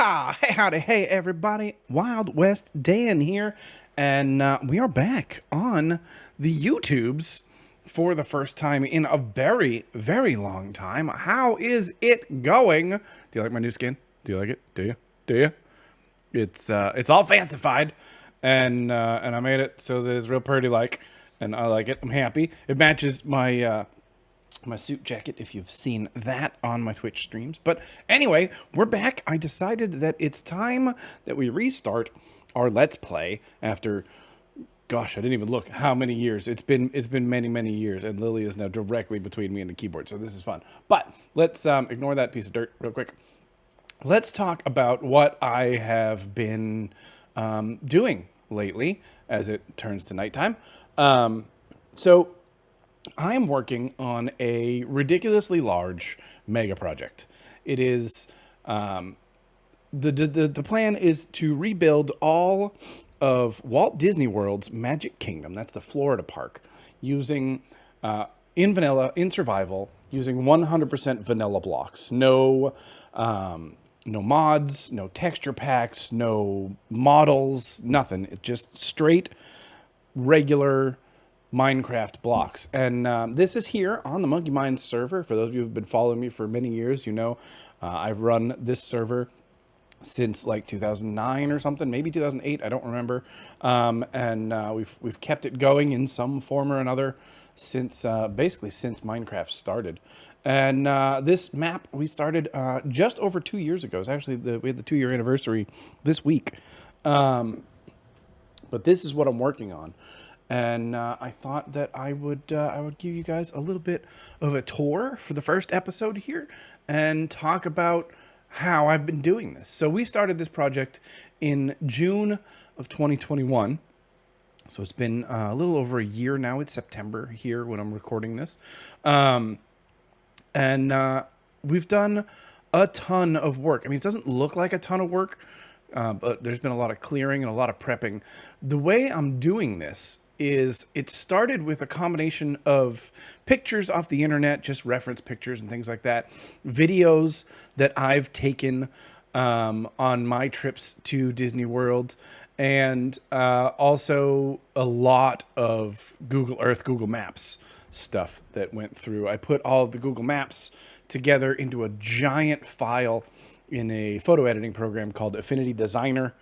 Hey, howdy, hey, everybody. Wild West Dan here, and we are back on the YouTubes for the first time in a very, very long time. How is it going? Do you like my new skin? Do you like it? Do you? Do you? It's all fancified, and I made it so that it's real pretty like, and I like it. I'm happy. It matches my suit jacket, if you've seen that on my Twitch streams. But anyway, we're back. I decided that it's time that we restart our Let's Play after, gosh, I didn't even look how many years. It's been many, many years, and Lily is now directly between me and the keyboard, so this is fun. But let's ignore that piece of dirt real quick. Let's talk about what I have been doing lately as it turns to nighttime. So I'm working on a ridiculously large mega project. It is the plan is to rebuild all of Walt Disney World's Magic Kingdom. That's the Florida park, using in survival, using 100% vanilla blocks. No mods, no texture packs, no models, nothing. It's just straight regular Minecraft blocks. And this is here on the Monkey Minds server. For those of you who've been following me for many years, you know I've run this server since like 2009 or something, maybe 2008, I don't remember. We've kept it going in some form or another since basically since Minecraft started. And this map we started just over 2 years ago. It's actually we had the 2-year anniversary this week. But this is what I'm working on. And I thought that I would give you guys a little bit of a tour for the first episode here and talk about how I've been doing this. So we started this project in June of 2021. So it's been a little over a year now. It's September here when I'm recording this. We've done a ton of work. I mean, it doesn't look like a ton of work, but there's been a lot of clearing and a lot of prepping. The way I'm doing this is it started with a combination of pictures off the internet, just reference pictures and things like that, videos that I've taken on my trips to Disney World, and also a lot of Google Earth, Google Maps stuff that went through. I put all of the Google Maps together into a giant file in a photo editing program called Affinity Designer.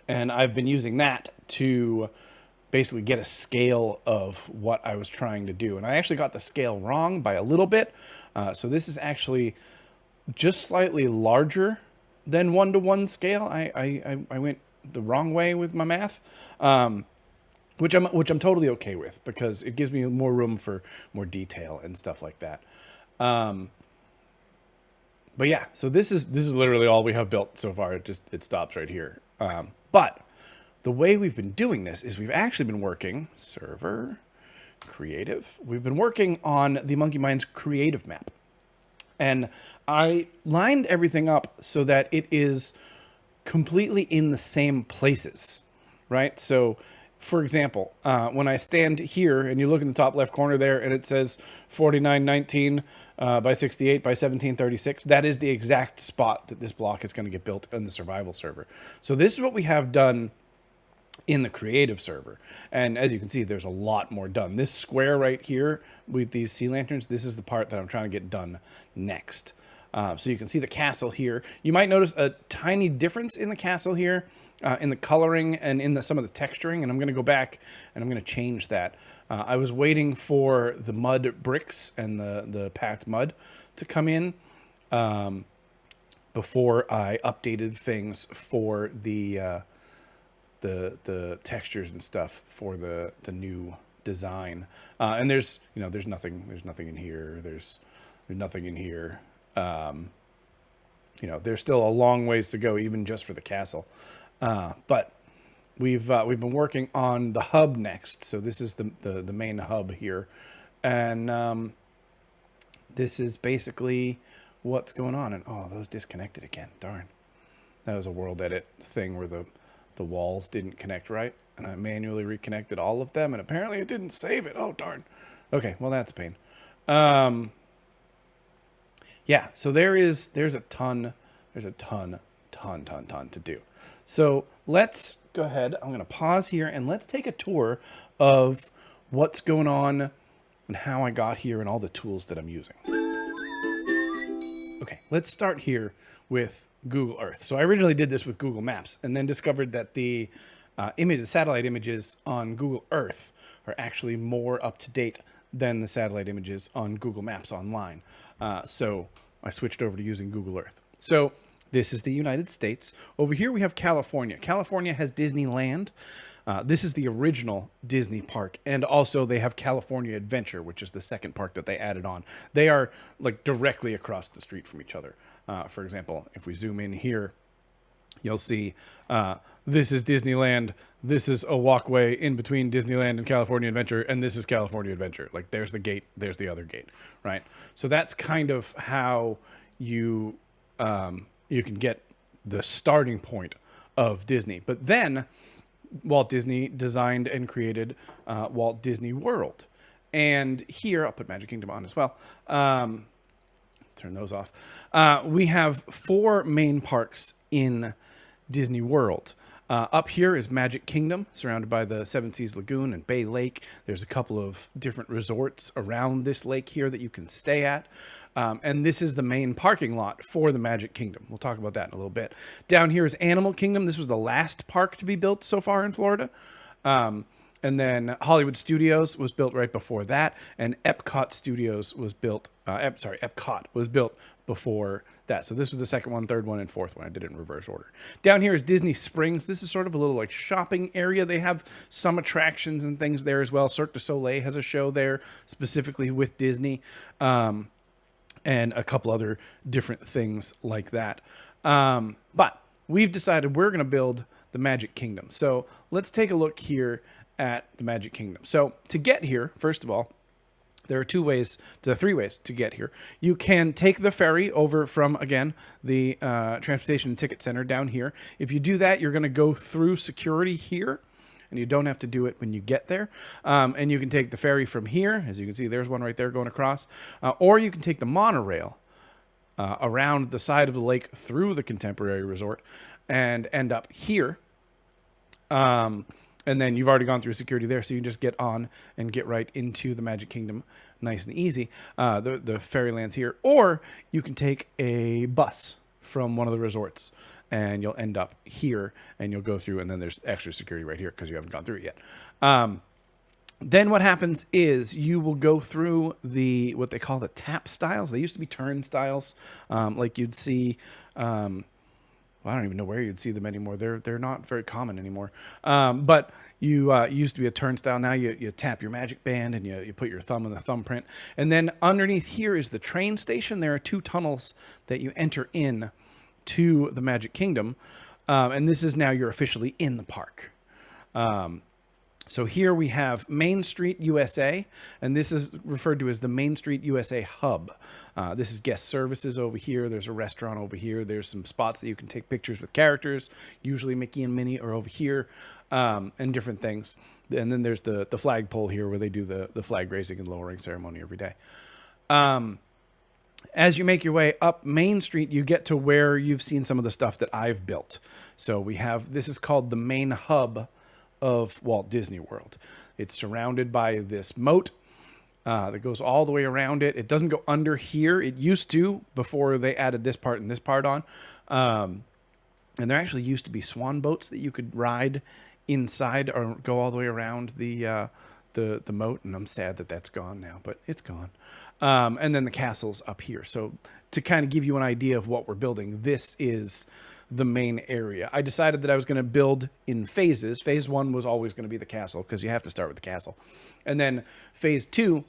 And I've been using that to basically get a scale of what I was trying to do. And I actually got the scale wrong by a little bit. So this is actually just slightly larger than 1-to-1 scale. I went the wrong way with my math, which I'm totally okay with, because it gives me more room for more detail and stuff like that. But yeah, so this is literally all we have built so far. It stops right here. But the way we've been doing this is we've actually been working server creative. We've been working on the Monkey Minds creative map, and I lined everything up so that it is completely in the same places, right? So for example, when I stand here and you look in the top left corner there and it says 4919 by 68 by 1736, that is the exact spot that this block is going to get built in the survival server. So this is what we have done in the creative server. And as you can see, there's a lot more done. This square right here with these sea lanterns, this is the part that I'm trying to get done next. So you can see the castle here. You might notice a tiny difference in the castle here, in the coloring and in some of the texturing, and I'm going to go back and I'm going to change that. I was waiting for the mud bricks and the packed mud to come in before I updated things for the textures and stuff for the new design. And there's nothing in here. There's nothing in here. There's still a long ways to go, even just for the castle. But we've been working on the hub next. So this is the main hub here, and this is basically what's going on. And oh, those disconnected again. Darn, that was a world edit thing where the walls didn't connect right, and I manually reconnected all of them, and apparently it didn't save it. Oh darn. Okay, well that's a pain. Yeah, so there's a ton There's a ton to do. So let's go ahead. I'm going to pause here and let's take a tour of what's going on and how I got here and all the tools that I'm using. Okay, let's start here with Google Earth. So I originally did this with Google Maps and then discovered that the satellite images on Google Earth are actually more up to date than the satellite images on Google Maps online. So I switched over to using Google Earth. So this is the United States. Over here we have California. California has Disneyland. This is the original Disney park. And also they have California Adventure, which is the second park that they added on. They are like directly across the street from each other. For example, if we zoom in here, you'll see this is Disneyland. This is a walkway in between Disneyland and California Adventure. And this is California Adventure. Like there's the gate, there's the other gate, right? So that's kind of how you can get the starting point of Disney. But then Walt Disney designed and created Walt Disney World. And here, I'll put Magic Kingdom on as well. Let's turn those off. We have 4 main parks in Disney World. Up here is Magic Kingdom, surrounded by the Seven Seas Lagoon and Bay Lake. There's a couple of different resorts around this lake here that you can stay at. And this is the main parking lot for the Magic Kingdom. We'll talk about that in a little bit. Down here is Animal Kingdom. This was the last park to be built so far in Florida. And then Hollywood Studios was built right before that. And Epcot Studios was built, Epcot was built before that. So this was the second one, third one, and fourth one. I did it in reverse order. Down here is Disney Springs. This is sort of a little like shopping area. They have some attractions and things there as well. Cirque du Soleil has a show there specifically with Disney. And a couple other different things like that. But we've decided we're going to build the Magic Kingdom. So let's take a look here at the Magic Kingdom. So to get here, first of all, there are 3 ways to get here. You can take the ferry over from, again, the Transportation and Ticket Center down here. If you do that, you're going to go through security here. And you don't have to do it when you get there. And you can take the ferry from here. As you can see, there's one right there going across. Or you can take the monorail around the side of the lake through the Contemporary Resort and end up here. And then you've already gone through security there, so you can just get on and get right into the Magic Kingdom nice and easy. The ferry lands here. Or you can take a bus from one of the resorts, and you'll end up here, and you'll go through, and then there's extra security right here because you haven't gone through it yet. Then what happens is you will go through what they call the tap stiles. They used to be turnstiles, like you'd see. I don't even know where you'd see them anymore. They're not very common anymore. But you used to be a turnstile. Now you tap your magic band and you put your thumb in the thumbprint. And then underneath here is the train station. There are 2 tunnels that you enter in to the Magic Kingdom. And this is now you're officially in the park. So here we have Main Street USA, and this is referred to as the Main Street USA Hub. This is guest services over here. There's a restaurant over here. There's some spots that you can take pictures with characters. Usually Mickey and Minnie are over here, and different things. And then there's the flagpole here where they do the flag raising and lowering ceremony every day. As you make your way up Main Street, you get to where you've seen some of the stuff that I've built. So this is called the main hub of Walt Disney World. It's surrounded by this moat that goes all the way around it. It doesn't go under here. It used to before they added this part and this part on. And there actually used to be swan boats that you could ride inside or go all the way around the moat. And I'm sad that that's gone now, but it's gone. And then the castle's up here. So to kind of give you an idea of what we're building, this is the main area. I decided that I was going to build in phases. Phase 1 was always going to be the castle because you have to start with the castle. And then phase 2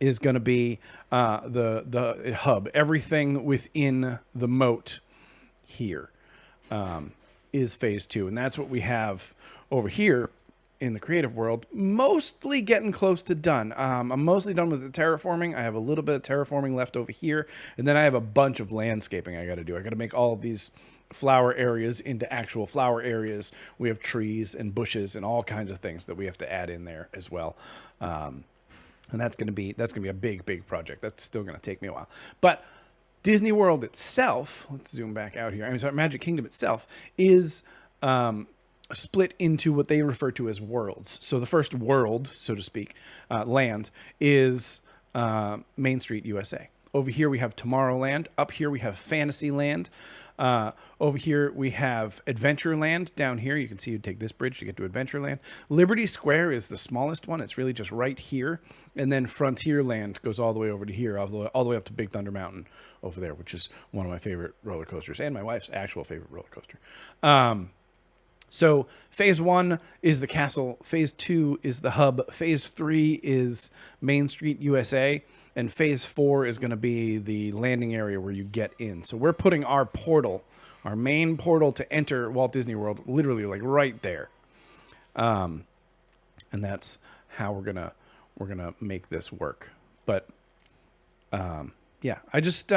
is going to be the hub. Everything within the moat here is phase 2. And that's what we have over here in the creative world, mostly getting close to done. I'm mostly done with the terraforming. I have a little bit of terraforming left over here. And then I have a bunch of landscaping I got to do. I got to make all of these flower areas into actual flower areas. We have trees and bushes and all kinds of things that we have to add in there as well. And that's going to be a big project. That's still going to take me a while. But Disney World itself, let's zoom back out here. I mean, sorry, Magic Kingdom itself is split into what they refer to as worlds. So the first world, so to speak, land is Main Street, USA. Over here we have Tomorrowland. Up here we have Fantasyland. Over here we have Adventureland. Down here you can see you take this bridge to get to Adventureland. Liberty Square is the smallest one. It's really just right here. And then Frontierland goes all the way over to here, all the way up to Big Thunder Mountain over there, which is one of my favorite roller coasters and my wife's actual favorite roller coaster. So phase 1 is the castle. Phase 2 is the hub. Phase 3 is Main Street, USA. And phase 4 is going to be the landing area where you get in. So we're putting our portal, our main portal to enter Walt Disney World, literally like right there. And that's how we're gonna make this work. But yeah, I just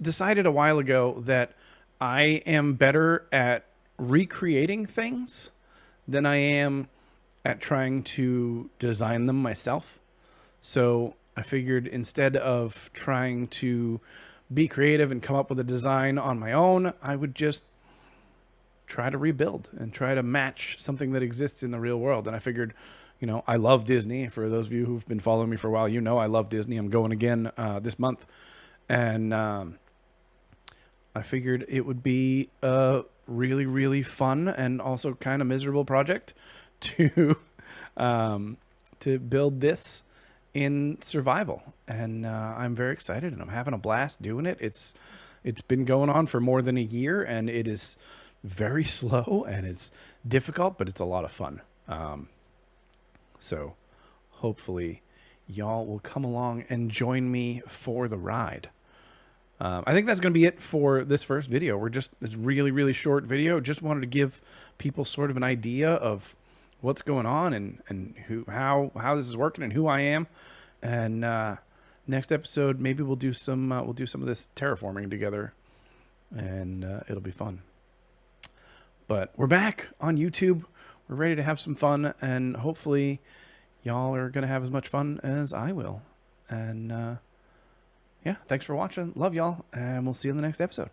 decided a while ago that I am better at recreating things than I am at trying to design them myself. So I figured instead of trying to be creative and come up with a design on my own, I would just try to rebuild and try to match something that exists in the real world. And I figured, you know, I love Disney. For those of you who've been following me for a while, you know I love Disney. I'm going again this month. And I figured it would be a really, really fun and also kind of miserable project to build this in survival. And I'm very excited and I'm having a blast doing it. It's been going on for more than a year and it is very slow and it's difficult, but it's a lot of fun. So hopefully y'all will come along and join me for the ride. I think that's going to be it for this first video. It's really, really short video. Just wanted to give people sort of an idea of what's going on and how this is working and who I am. And next episode, maybe we'll do some of this terraforming together, and it'll be fun. But we're back on YouTube. We're ready to have some fun, and hopefully y'all are gonna have as much fun as I will. And yeah, thanks for watching. Love y'all, and we'll see you in the next episode.